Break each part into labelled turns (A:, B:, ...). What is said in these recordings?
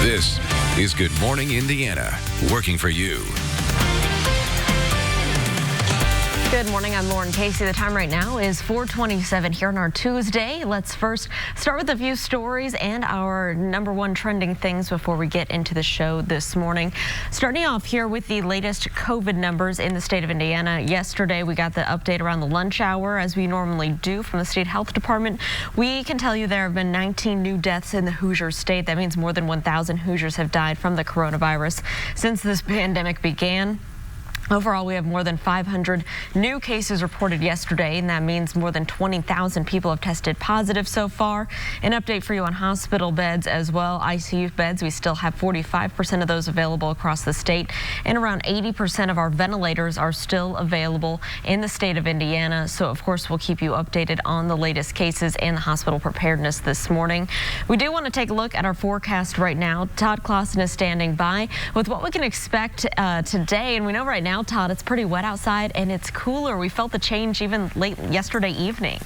A: This is Good Morning Indiana, working for you.
B: Good morning, I'm Lauren Casey. The time right now is 4:27 here on our Tuesday. Let's first start with a few stories and our #1 trending things before we get into the show this morning. Starting off here with the latest COVID numbers in the state of Indiana. Yesterday, we got the update around the lunch hour, as we normally do from the state health department. We can tell you there have been 19 new deaths in the Hoosiers state. That means more than 1,000 Hoosiers have died from the coronavirus since this pandemic began. Overall, we have more than 500 new cases reported yesterday, and that means more than 20,000 people have tested positive so far. An update for you on hospital beds as well. ICU beds, we still have 45% of those available across the state, and around 80% of our ventilators are still available in the state of Indiana. So, of course, we'll keep you updated on the latest cases and the hospital preparedness this morning. We do want to take a look at our forecast right now. Todd Clausen is standing by with what we can expect today, and we know right now, Todd, it's pretty wet outside and it's cooler. We felt the change even late yesterday evening.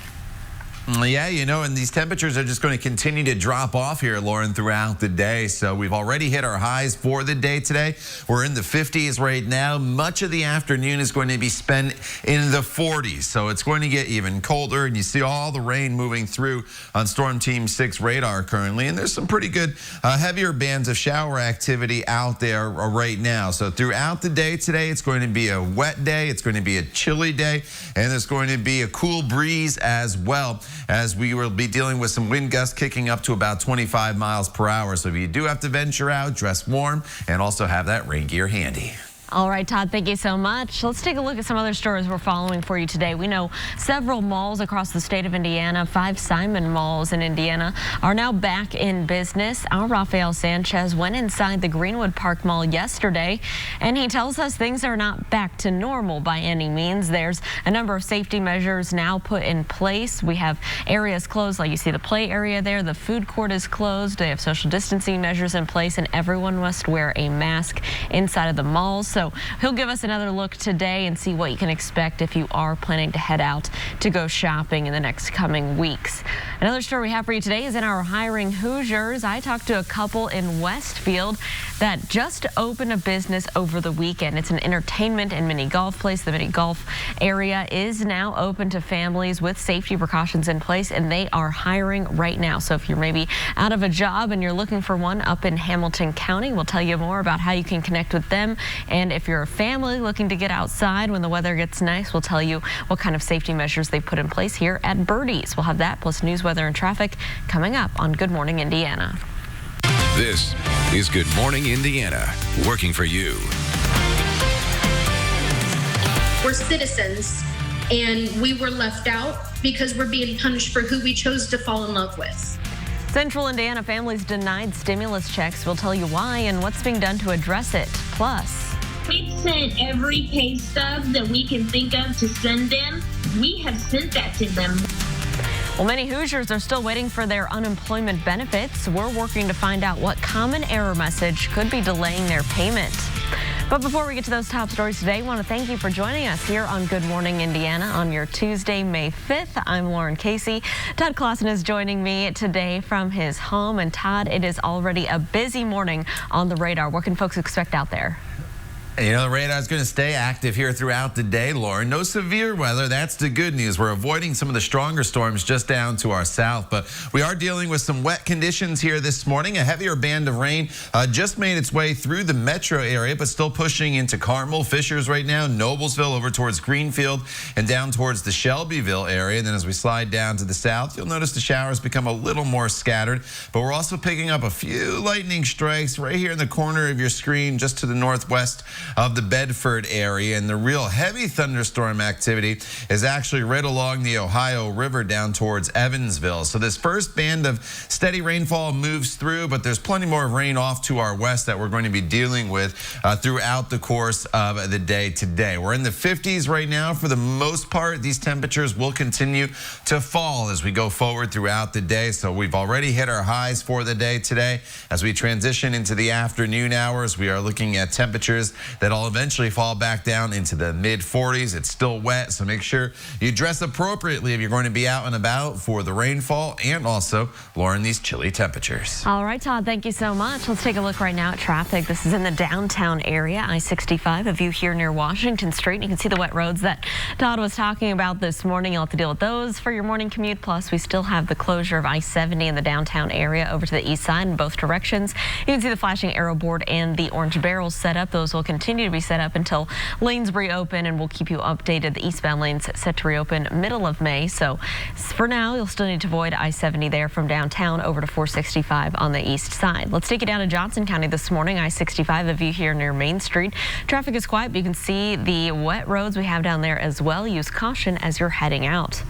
C: Yeah, you know, and these temperatures are just going to continue to drop off here, Lauren, throughout the day. So we've already hit our highs for the day today. We're in the 50s right now. Much of the afternoon is going to be spent in the 40s. So it's going to get even colder, and you see all the rain moving through on Storm Team 6 radar currently. And there's some pretty good heavier bands of shower activity out there right now. So throughout the day today, it's going to be a wet day. It's going to be a chilly day, and there's going to be a cool breeze as well, as we will be dealing with some wind gusts kicking up to about 25 miles per hour. So if you do have to venture out, dress warm and also have that rain gear handy.
B: All right, Todd, thank you so much. Let's take a look at some other stories we're following for you today. We know several malls across the state of Indiana, 5 Simon malls in Indiana, are now back in business. Our Rafael Sanchez went inside the Greenwood Park Mall yesterday, and he tells us things are not back to normal by any means. There's a number of safety measures now put in place. We have areas closed, like you see the play area there. The food court is closed. They have social distancing measures in place, and everyone must wear a mask inside of the malls. So he'll give us another look today and see what you can expect if you are planning to head out to go shopping in the next coming weeks. Another story we have for you today is in our hiring Hoosiers. I talked to a couple in Westfield that just opened a business over the weekend. It's an entertainment and mini golf place. The mini golf area is now open to families with safety precautions in place, and they are hiring right now. So if you're maybe out of a job and you're looking for one up in Hamilton County, we'll tell you more about how you can connect with them. And if you're a family looking to get outside when the weather gets nice, we'll tell you what kind of safety measures they put in place here at Birdie's. We'll have that plus news, weather, and traffic coming up on Good Morning Indiana.
A: This is Good Morning Indiana, working for you.
D: We're citizens, and we were left out because we're being punished for who we chose to fall in love with.
B: Central Indiana families denied stimulus checks. We'll tell you why and what's being done to address it. Plus,
E: we've sent every pay stub that we can think of to send them. We have sent that to them.
B: Well, many Hoosiers are still waiting for their unemployment benefits. We're working to find out what common error message could be delaying their payment. But before we get to those top stories today, I want to thank you for joining us here on Good Morning Indiana on your Tuesday, May 5th. I'm Lauren Casey. Todd Clausen is joining me today from his home. And Todd, it is already a busy morning on the radar. What can folks expect out there?
C: You know, the radar is going to stay active here throughout the day, Lauren. No severe weather. That's the good news. We're avoiding some of the stronger storms just down to our south, but we are dealing with some wet conditions here this morning. A heavier band of rain just made its way through the metro area, but still pushing into Carmel, Fishers right now, Noblesville over towards Greenfield and down towards the Shelbyville area. And then as we slide down to the south, you'll notice the showers become a little more scattered, but we're also picking up a few lightning strikes right here in the corner of your screen just to the northwest of the Bedford area, and the real heavy thunderstorm activity is actually right along the Ohio River down towards Evansville. So this first band of steady rainfall moves through, but there's plenty more rain off to our west that we're going to be dealing with throughout the course of the day today. We're in the 50s right now for the most part. These temperatures will continue to fall as we go forward throughout the day. So we've already hit our highs for the day today. As we transition into the afternoon hours, we are looking at temperatures that'll eventually fall back down into the mid-40s. It's still wet, so make sure you dress appropriately if you're going to be out and about for the rainfall and also, Lauren, these chilly temperatures.
B: All right, Todd, thank you so much. Let's take a look right now at traffic. This is in the downtown area, I-65, a view here near Washington Street. You can see the wet roads that Todd was talking about this morning. You'll have to deal with those for your morning commute. Plus, we still have the closure of I-70 in the downtown area over to the east side in both directions. You can see the flashing arrow board and the orange barrels set up. Those will continue to be set up until lanes reopen, and we'll keep you updated. The eastbound lanes set to reopen middle of May. So for now, you'll still need to avoid I-70 there from downtown over to 465 on the east side. Let's take it down to Johnson County this morning. I-65, a view here near Main Street. Traffic is quiet, but you can see the wet roads we have down there as well. Use caution as you're heading out.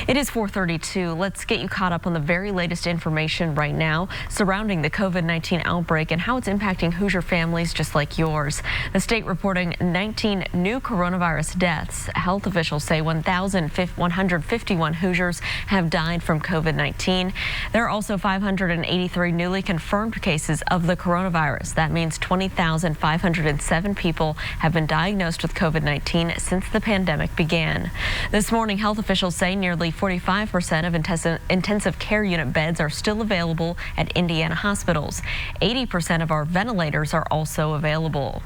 B: It is 4:32. Let's get you caught up on the very latest information right now surrounding the COVID-19 outbreak and how it's impacting Hoosier families just like yours. The state reporting 19 new coronavirus deaths. Health officials say 1,151 Hoosiers have died from COVID-19. There are also 583 newly confirmed cases of the coronavirus. That means 20,507 people have been diagnosed with COVID-19 since the pandemic began. This morning, health officials say nearly 45% of intensive care unit beds are still available at Indiana hospitals. 80% of our ventilators are also available.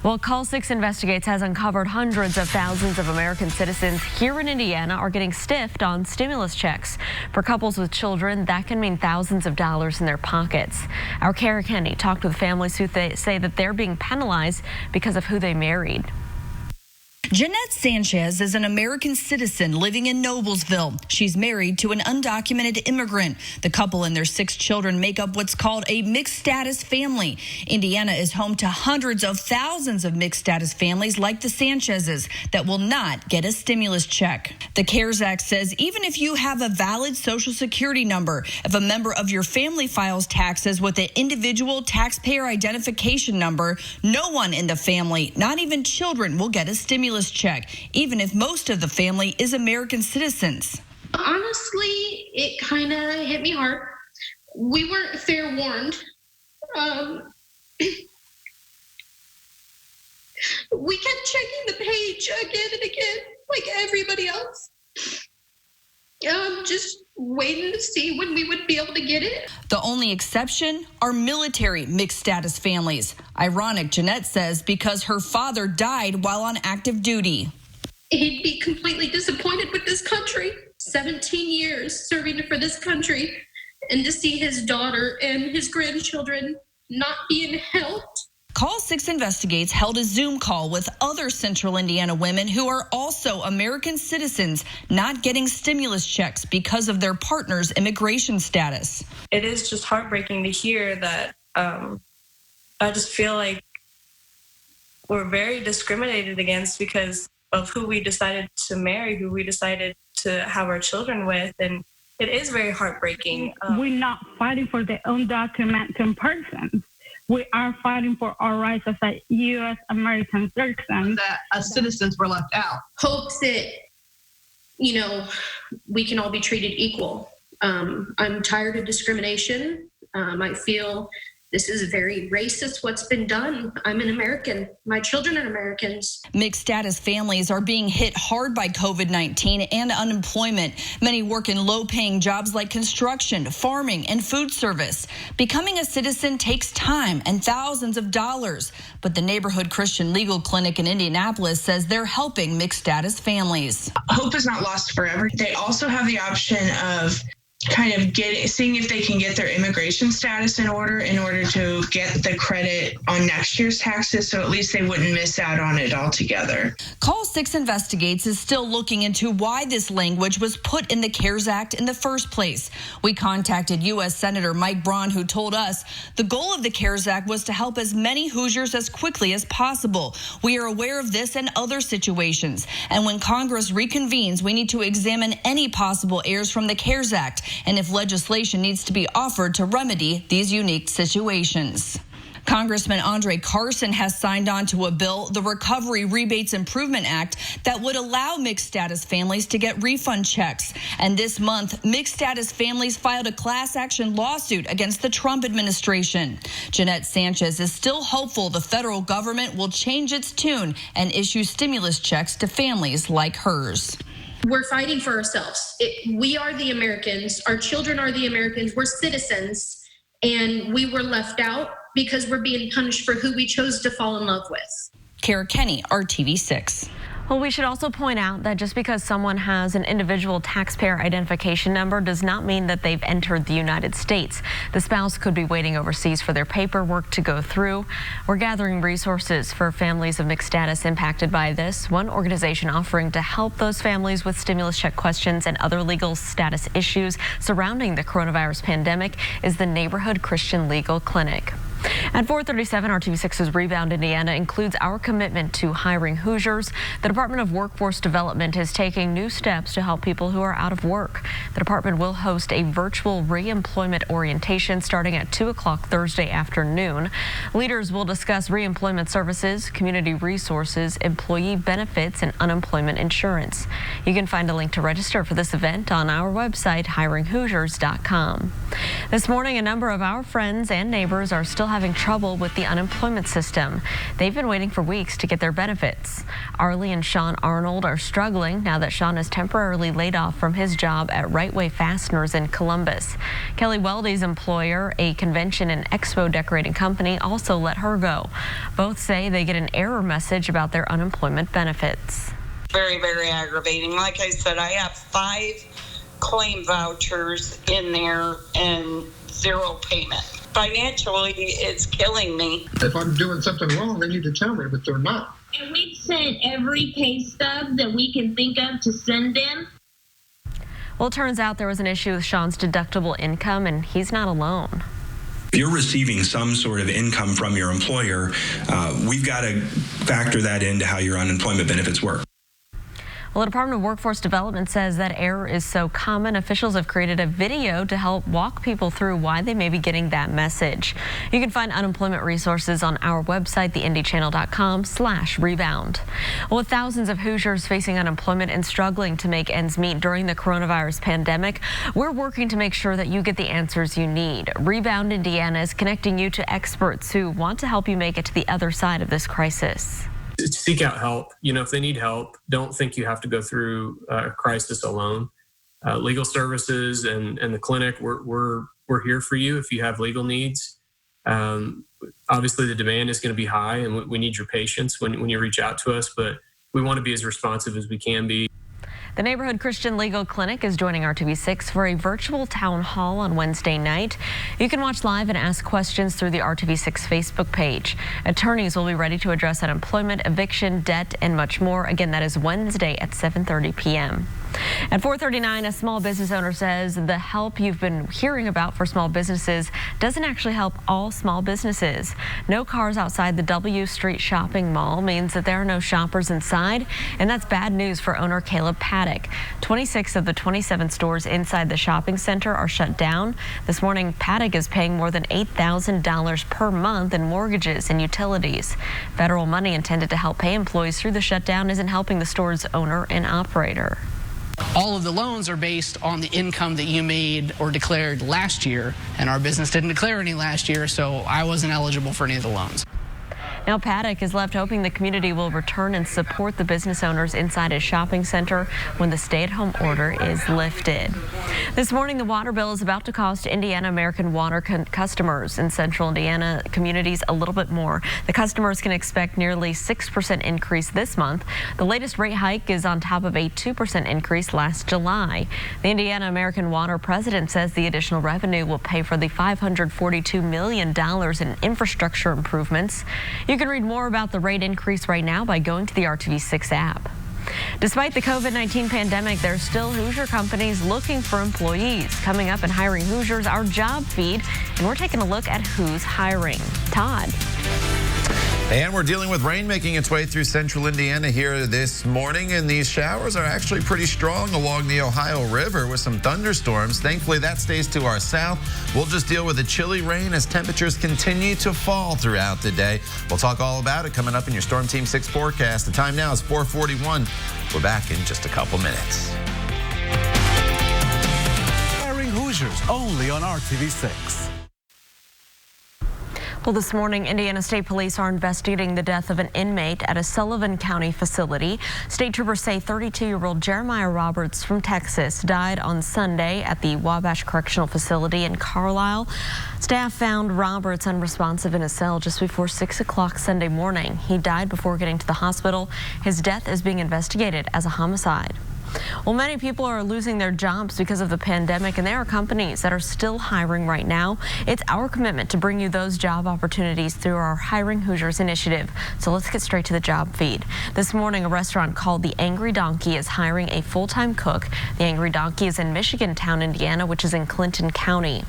B: Well, Call 6 Investigates has uncovered hundreds of thousands of American citizens here in Indiana are getting stiffed on stimulus checks. For couples with children, that can mean thousands of dollars in their pockets. Our Kara Kenny talked with families who say that they're being penalized because of who they married.
F: Jeanette Sanchez is an American citizen living in Noblesville. She's married to an undocumented immigrant. The couple and their 6 children make up what's called a mixed status family. Indiana is home to hundreds of thousands of mixed status families like the Sanchez's that will not get a stimulus check. The CARES Act says even if you have a valid Social Security number, if a member of your family files taxes with an individual taxpayer identification number, no one in the family, not even children, will get a stimulus check, even if most of the family is American citizens.
D: Honestly, it kind of hit me hard. We weren't fair warned. We kept checking the page again and again, like everybody else. Just waiting to see when we would be able to get it.
F: The only exception are military mixed status families. Ironic, Jeanette says, because her father died while on active duty.
D: He'd be completely disappointed with this country. 17 years serving for this country, and to see his daughter and his grandchildren not being helped.
F: Call 6 Investigates held a Zoom call with other Central Indiana women who are also American citizens not getting stimulus checks because of their partner's immigration status.
G: It is just heartbreaking to hear that. I just feel like we're very discriminated against because of who we decided to marry, who we decided to have our children with, and it is very heartbreaking.
H: We're not fighting for the undocumented persons. We are fighting for our rights as a U.S. American citizens.
I: That as citizens were left out.
D: Hopes that, we can all be treated equal. I'm tired of discrimination. I feel this is very racist, what's been done. I'm an American. My children are Americans.
F: Mixed status families are being hit hard by COVID-19 and unemployment. Many work in low-paying jobs like construction, farming, and food service. Becoming a citizen takes time and thousands of dollars. But the Neighborhood Christian Legal Clinic in Indianapolis says they're helping mixed status families.
J: Hope is not lost forever. They also have the option of kind of seeing if they can get their immigration status in order to get the credit on next year's taxes, so at least they wouldn't miss out on it altogether.
F: Call 6 Investigates is still looking into why this language was put in the CARES Act in the first place. We contacted U.S. Senator Mike Braun, who told us the goal of the CARES Act was to help as many Hoosiers as quickly as possible. We are aware of this and other situations, and when Congress reconvenes, we need to examine any possible errors from the CARES Act and if legislation needs to be offered to remedy these unique situations. Congressman Andre Carson has signed on to a bill, the Recovery Rebates Improvement Act, that would allow mixed status families to get refund checks. And this month, mixed status families filed a class action lawsuit against the Trump administration. Jeanette Sanchez is still hopeful the federal government will change its tune and issue stimulus checks to families like hers.
D: We're fighting for ourselves. We are the Americans. Our children are the Americans. We're citizens, and we were left out because we're being punished for who we chose to fall in love with.
F: Kara Kenny, RTV6.
B: Well, we should also point out that just because someone has an individual taxpayer identification number does not mean that they've entered the United States. The spouse could be waiting overseas for their paperwork to go through. We're gathering resources for families of mixed status impacted by this. One organization offering to help those families with stimulus check questions and other legal status issues surrounding the coronavirus pandemic is the Neighborhood Christian Legal Clinic. At 4:37, RTV6's Rebound Indiana includes our commitment to hiring Hoosiers. The Department of Workforce Development is taking new steps to help people who are out of work. The department will host a virtual reemployment orientation starting at 2 o'clock Thursday afternoon. Leaders will discuss reemployment services, community resources, employee benefits, and unemployment insurance. You can find a link to register for this event on our website, hiringhoosiers.com. This morning, a number of our friends and neighbors are still having trouble with the unemployment system. They've been waiting for weeks to get their benefits. Arlie and Sean Arnold are struggling now that Sean is temporarily laid off from his job at Right Way Fasteners in Columbus. Kelly Weldy's employer, a convention and expo decorating company, also let her go. Both say they get an error message about their unemployment benefits.
K: Very, very aggravating. Like I said, I have 5 claim vouchers in there and 0 payment. Financially, it's killing me.
L: If I'm doing something wrong, they need to tell me, but they're not.
E: And we've sent every pay stub that we can think of to send them.
B: Well, it turns out there was an issue with Sean's deductible income, and he's not alone.
M: If you're receiving some sort of income from your employer, we've got to factor that into how your unemployment benefits work.
B: Well, the Department of Workforce Development says that error is so common, officials have created a video to help walk people through why they may be getting that message. You can find unemployment resources on our website, theindychannel.com/rebound. Well, with thousands of Hoosiers facing unemployment and struggling to make ends meet during the coronavirus pandemic, we're working to make sure that you get the answers you need. Rebound Indiana is connecting you to experts who want to help you make it to the other side of this crisis.
N: Seek out help. If they need help, don't think you have to go through a crisis alone. Legal services and the clinic, we're here for you if you have legal needs. Obviously, the demand is going to be high, and we need your patience when you reach out to us, but we want to be as responsive as we can be.
B: The Neighborhood Christian Legal Clinic is joining RTV6 for a virtual town hall on Wednesday night. You can watch live and ask questions through the RTV6 Facebook page. Attorneys will be ready to address unemployment, eviction, debt, and much more. Again, that is Wednesday at 7:30 p.m. At 4:39, a small business owner says the help you've been hearing about for small businesses doesn't actually help all small businesses. No cars outside the W Street shopping mall means that there are no shoppers inside, and that's bad news for owner Caleb Paddock. 26 of the 27 stores inside the shopping center are shut down. This morning, Paddock is paying more than $8,000 per month in mortgages and utilities. Federal money intended to help pay employees through the shutdown isn't helping the store's owner and operator.
O: All of the loans are based on the income that you made or declared last year, and our business didn't declare any last year, so I wasn't eligible for any of the loans.
B: Now Paddock is left hoping the community will return and support the business owners inside his shopping center when the stay-at-home order is lifted. This morning, the water bill is about to cost Indiana American Water customers in central Indiana communities a little bit more. The customers can expect nearly 6% increase this month. The latest rate hike is on top of a 2% increase last July. The Indiana American Water president says the additional revenue will pay for the $542 million in infrastructure improvements. You can read more about the rate increase right now by going to the RTV6 app. Despite the COVID-19 pandemic, there's still Hoosier companies looking for employees. Coming up in Hiring Hoosiers, our job feed, and we're taking a look at who's hiring. Todd.
C: And we're dealing with rain making its way through central Indiana here this morning, and these showers are actually pretty strong along the Ohio River with some thunderstorms. Thankfully, that stays to our south. We'll just deal with the chilly rain as temperatures continue to fall throughout the day. We'll talk all about it coming up in your Storm Team 6 forecast. The time now is 4:41. We're back in just a couple minutes.
P: Hoosiers, only on RTV6.
B: Well, this morning, Indiana State Police are investigating the death of an inmate at a Sullivan County facility. State troopers say 32-year-old Jeremiah Roberts from Texas died on Sunday at the Wabash Correctional Facility in Carlisle. Staff found Roberts unresponsive in a cell just before 6 o'clock Sunday morning. He died before getting to the hospital. His death is being investigated as a homicide. Well, many people are losing their jobs because of the pandemic, and there are companies that are still hiring right now. It's our commitment to bring you those job opportunities through our Hiring Hoosiers initiative. So let's get straight to the job feed. This morning, a restaurant called The Angry Donkey is hiring a full-time cook. The Angry Donkey is in Michigantown, Indiana, which is in Clinton County.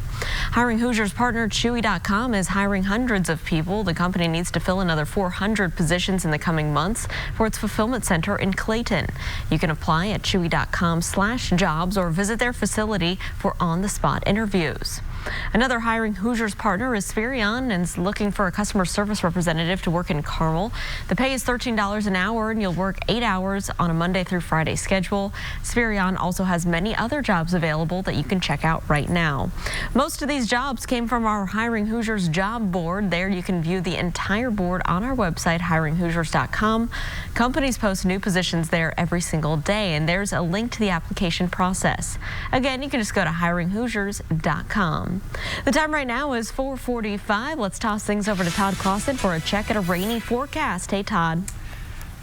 B: Hiring Hoosiers partner Chewy.com is hiring hundreds of people. The company needs to fill another 400 positions in the coming months for its fulfillment center in Clayton. You can apply at Chewy.com/jobs or visit their facility for on-the-spot interviews. Another Hiring Hoosiers partner is Spherion and is looking for a customer service representative to work in Carmel. The pay is $13 an hour and you'll work 8 hours on a Monday through Friday schedule. Spherion also has many other jobs available that you can check out right now. Most of these jobs came from our Hiring Hoosiers job board. There you can view the entire board on our website, hiringhoosiers.com. Companies post new positions there every single day, and there's a link to the application process. Again, you can just go to hiringhoosiers.com. The time right now is 4:45. Let's toss things over to Todd Clausen for a check at a rainy forecast. Hey, Todd.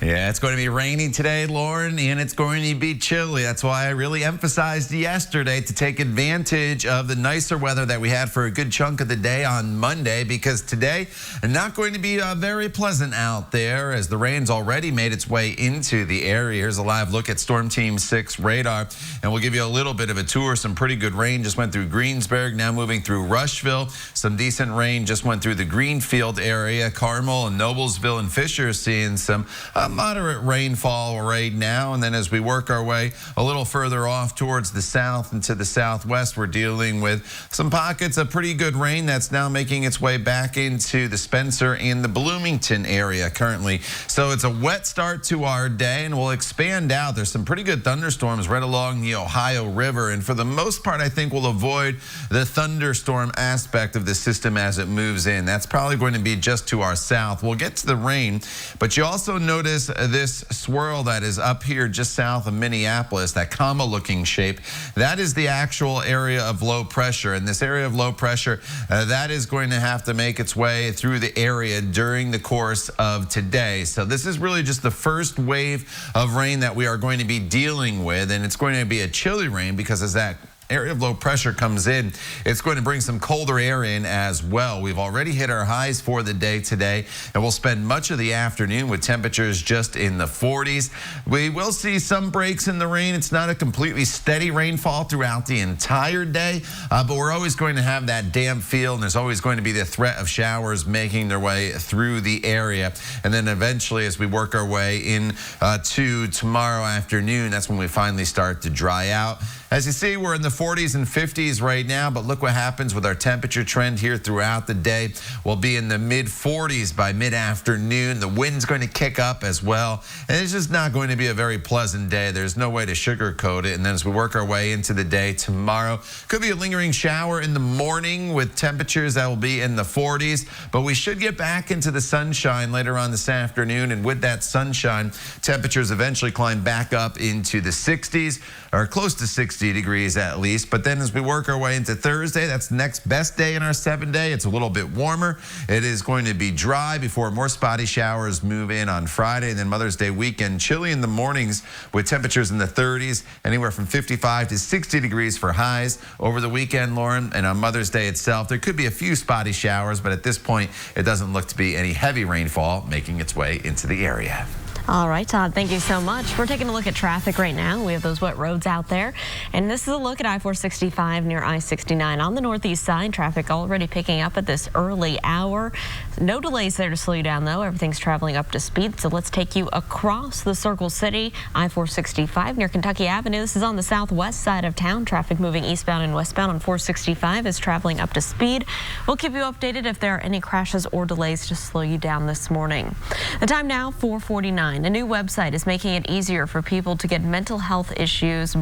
C: Yeah, it's going to be rainy today, Lauren, and it's going to be chilly. That's why I really emphasized yesterday to take advantage of the nicer weather that we had for a good chunk of the day on Monday, because today not going to be very pleasant out there as the rain's already made its way into the area. Here's a live look at Storm Team 6 radar, and we'll give you a little bit of a tour. Some pretty good rain just went through Greensburg, now moving through Rushville. Some decent rain just went through the Greenfield area. Carmel and Noblesville and Fisher seeing some moderate rainfall right now, and then as we work our way a little further off towards the south and to the southwest, we're dealing with some pockets of pretty good rain that's now making its way back into the Spencer and the Bloomington area currently. So it's a wet start to our day, and we'll expand out. There's some pretty good thunderstorms right along the Ohio River, and for the most part, I think we'll avoid the thunderstorm aspect of the system as it moves in. That's probably going to be just to our south. We'll get to the rain, but you also notice this swirl that is up here just south of Minneapolis, that comma looking shape. That is the actual area of low pressure, and this area of low pressure that is going to have to make its way through the area during the course of today. So this is really just the first wave of rain that we are going to be dealing with, and it's going to be a chilly rain because as that area of low pressure comes in, it's going to bring some colder air in as well. We've already hit our highs for the day today, and we'll spend much of the afternoon with temperatures just in the 40s. We will see some breaks in the rain. It's not a completely steady rainfall throughout the entire day, but we're always going to have that damp feel, and there's always going to be the threat of showers making their way through the area. And then eventually, as we work our way in to tomorrow afternoon, that's when we finally start to dry out. As you see, we're in the 40s and 50s right now, but look what happens with our temperature trend here throughout the day. We'll be in the mid-40s by mid-afternoon. The wind's going to kick up as well, and it's just not going to be a very pleasant day. There's no way to sugarcoat it. And then as we work our way into the day tomorrow, could be a lingering shower in the morning with temperatures that will be in the 40s, but we should get back into the sunshine later on this afternoon, and with that sunshine, temperatures eventually climb back up into the 60s, or close to 60 degrees at least. But then as we work our way into Thursday, that's the next best day in our 7-day. It's a little bit warmer. It is going to be dry before more spotty showers move in on Friday. And then Mother's Day weekend, chilly in the mornings with temperatures in the 30s, anywhere from 55 to 60 degrees for highs. Over the weekend, Lauren, and on Mother's Day itself, there could be a few spotty showers, but at this point, it doesn't look to be any heavy rainfall making its way into the area.
B: All right, Todd, thank you so much. We're taking a look at traffic right now. We have those wet roads out there. And this is a look at I-465 near I-69. On the northeast side, traffic already picking up at this early hour. No delays there to slow you down, though. Everything's traveling up to speed. So let's take you across the Circle City, I-465 near Kentucky Avenue. This is on the southwest side of town. Traffic moving eastbound and westbound on 465 is traveling up to speed. We'll keep you updated if there are any crashes or delays to slow you down this morning. The time now, 4:49. A new website is making it easier for people to get mental health issues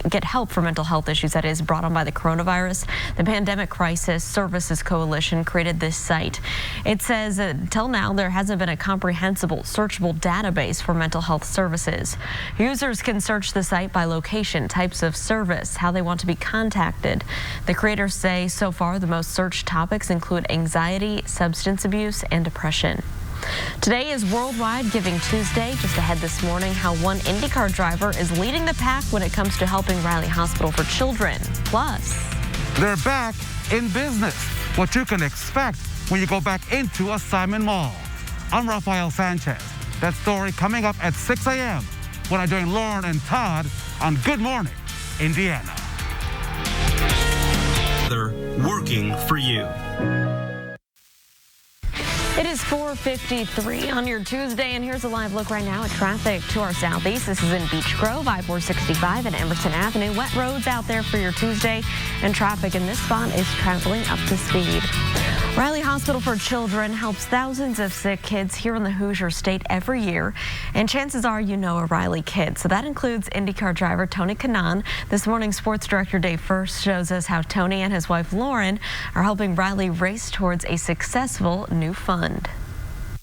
B: get help for mental health issues that is brought on by the coronavirus. The Pandemic Crisis Services Coalition created this site. It says that until now there hasn't been a comprehensible searchable database for mental health services. Users can search the site by location, types of service, how they want to be contacted. The creators say so far the most searched topics include anxiety, substance abuse, and depression. Today is Worldwide Giving Tuesday. Just ahead this morning, how one IndyCar driver is leading the pack when it comes to helping Riley Hospital for Children. Plus,
P: they're back in business. What you can expect when you go back into a Simon Mall. I'm Rafael Sanchez. That story coming up at 6 a.m. when I join Lauren and Todd on Good Morning Indiana.
Q: They're working for you.
B: it is 4:53 on your Tuesday, and here's a live look right now at traffic to our southeast. This is in Beech Grove, I-465 and Emerson Avenue. Wet roads out there for your Tuesday, and traffic in this spot is traveling up to speed. Riley Hospital for Children helps thousands of sick kids here in the Hoosier State every year, and chances are you know a Riley kid. So that includes IndyCar driver Tony Kanaan. This morning, sports director Dave First shows us how Tony and his wife Lauren are helping Riley race towards a successful new fund.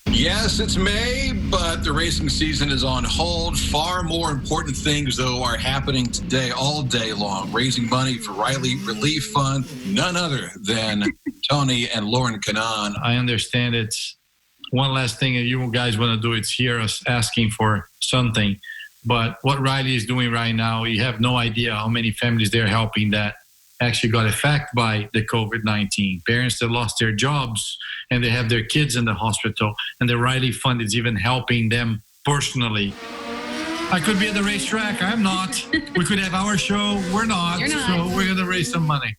R: Yes, it's May, but the racing season is on hold. Far more important things, though, are happening today, all day long. Raising money for Riley Relief Fund, none other than Tony and Lauren Kanaan.
S: I understand it's one last thing that you guys want to do. It's hear us asking for something. But what Riley is doing right now, you have no idea how many families they're helping that actually got affected by the COVID-19. Parents that lost their jobs and they have their kids in the hospital, and the Riley Fund is even helping them personally. I could be at the racetrack. I'm not. We could have our show. We're not.
T: You're not.
S: So we're going to raise some money.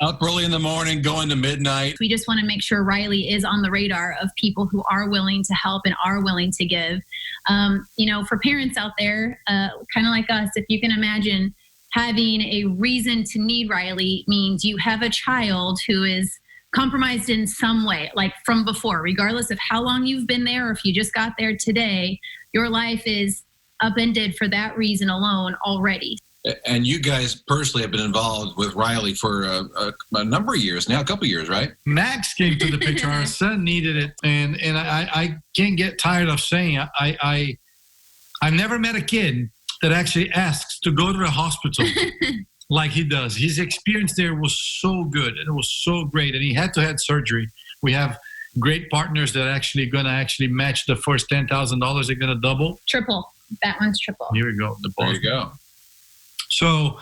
R: Up early in the morning, going to midnight.
T: We just want to make sure Riley is on the radar of people who are willing to help and are willing to give. For parents out there, kind of like us, if you can imagine, having a reason to need Riley means you have a child who is compromised in some way, like from before, regardless of how long you've been there or if you just got there today, your life is upended for that reason alone already.
R: And you guys personally have been involved with Riley for a number of years now, a couple of years, right?
S: Max came to the picture. Our son needed it. And I can't get tired of saying I've never met a kid that actually asks to go to the hospital like he does. His experience there was so good, and it was so great, and he had to have surgery. We have great partners that actually going to match the first $10,000. They're going to double.
T: Triple. That one's triple.
S: Here we go.
R: There you go.
S: So,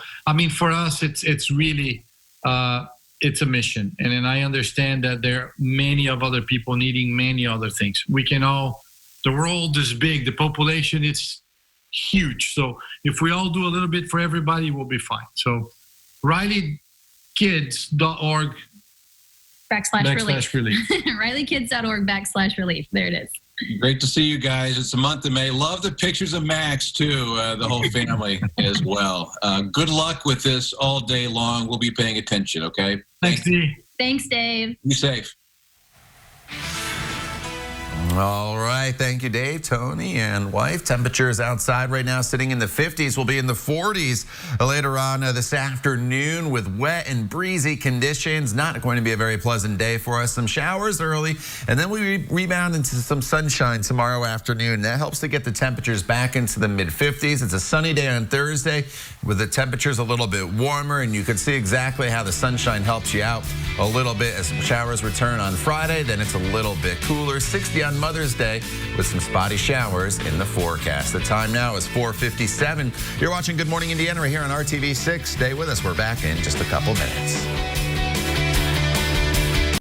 S: for us, it's really, it's a mission. And then I understand that there are many of other people needing many other things. The world is big. The population is huge. So if we all do a little bit for everybody, we'll be fine. So RileyKids.org
T: /relief. RileyKids.org/relief. There it is.
R: Great to see you guys. It's the month of May. Love the pictures of Max, too, the whole family as well. Good luck with this all day long. We'll be paying attention, okay?
S: Thanks, Dee.
T: Thanks, Dave.
R: Be safe.
C: All right. Thank you, Dave, Tony, and wife. Temperatures outside right now sitting in the 50s. We'll be in the 40s later on this afternoon with wet and breezy conditions. Not going to be a very pleasant day for us. Some showers early, and then we rebound into some sunshine tomorrow afternoon. That helps to get the temperatures back into the mid-50s. It's a sunny day on Thursday with the temperatures a little bit warmer, and you can see exactly how the sunshine helps you out a little bit as some showers return on Friday. Then it's a little bit cooler. 60 on Mother's Day with some spotty showers in the forecast. The time now is 4:57. You're watching Good Morning Indiana right here on RTV6. Stay with us. We're back in just a couple minutes.